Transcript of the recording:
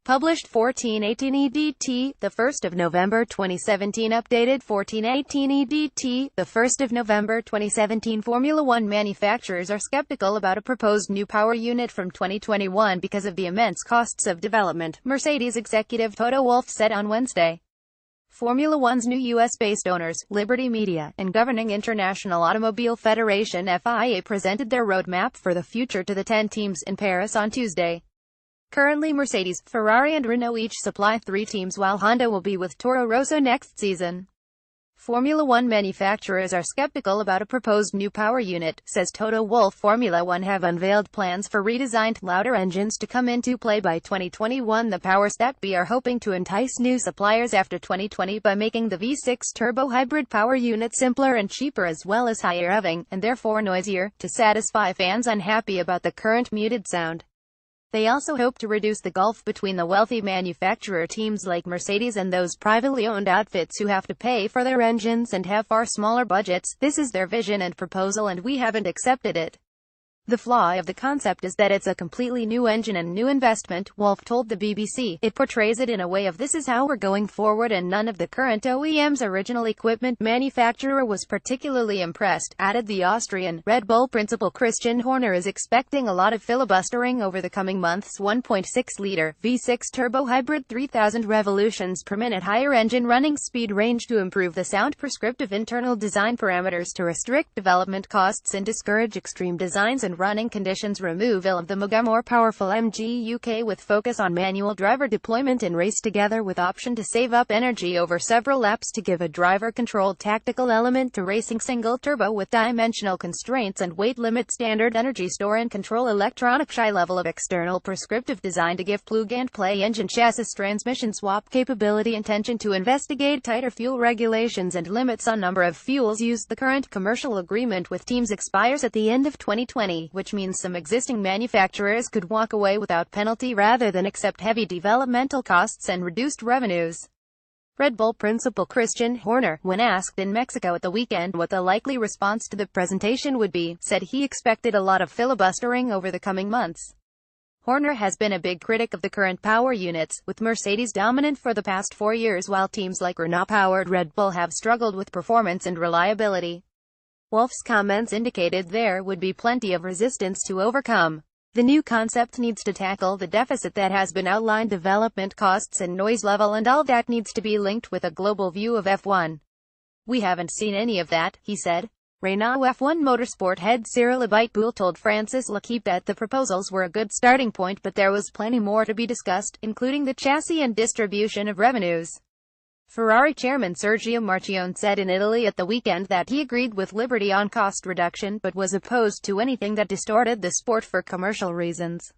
Published 14/18 EDT, the 1st of November 2017. Updated 14/18 EDT, the 1st of November 2017. Formula One manufacturers are skeptical about a proposed new power unit from 2021 because of the immense costs of development, Mercedes executive Toto Wolff said on Wednesday. Formula One's new U.S.-based owners, Liberty Media, and governing International Automobile Federation (FIA) presented their roadmap for the future to the 10 teams in Paris on Tuesday. Currently Mercedes, Ferrari and Renault each supply 3 teams, while Honda will be with Toro Rosso next season. Formula One manufacturers are skeptical about a proposed new power unit, says Toto Wolff. Formula One have unveiled plans for redesigned, louder engines to come into play by 2021. The powers that be are hoping to entice new suppliers after 2020 by making the V6 turbo hybrid power unit simpler and cheaper, as well as higher revving, and therefore noisier, to satisfy fans unhappy about the current muted sound. They also hope to reduce the gulf between the wealthy manufacturer teams like Mercedes and those privately owned outfits who have to pay for their engines and have far smaller budgets. This is their vision and proposal, and we haven't accepted it. The flaw of the concept is that it's a completely new engine and new investment, Wolff told the BBC. It portrays it in a way of this is how we're going forward, and none of the current OEM's original equipment manufacturer was particularly impressed, added the Austrian. Red Bull principal Christian Horner is expecting a lot of filibustering over the coming months. 1.6-liter V6 turbo hybrid, 3,000 revolutions per minute, higher engine running speed, range to improve the sound, prescriptive internal design parameters to restrict development costs and discourage extreme designs and running conditions, removal of the more powerful MG with focus on manual driver deployment and race together with option to save up energy over several laps to give a driver-controlled tactical element to racing, single turbo with dimensional constraints and weight limit, standard energy store and control electronic, high level of external prescriptive design to give plug-and-play engine chassis transmission swap capability, intention to investigate tighter fuel regulations and limits on number of fuels used. The current commercial agreement with teams expires at the end of 2020. Which means some existing manufacturers could walk away without penalty rather than accept heavy developmental costs and reduced revenues. Red Bull principal Christian Horner, when asked in Mexico at the weekend what the likely response to the presentation would be, said he expected a lot of filibustering over the coming months. Horner has been a big critic of the current power units, with Mercedes dominant for the past 4 years while teams like Renault-powered Red Bull have struggled with performance and reliability. Wolff's comments indicated there would be plenty of resistance to overcome. The new concept needs to tackle the deficit that has been outlined, development costs and noise level, and all that needs to be linked with a global view of F1. We haven't seen any of that, he said. Renault F1 Motorsport head Cyril Abiteboul told Francis L'Equipe that the proposals were a good starting point, but there was plenty more to be discussed, including the chassis and distribution of revenues. Ferrari chairman Sergio Marchionne said in Italy at the weekend that he agreed with Liberty on cost reduction, but was opposed to anything that distorted the sport for commercial reasons.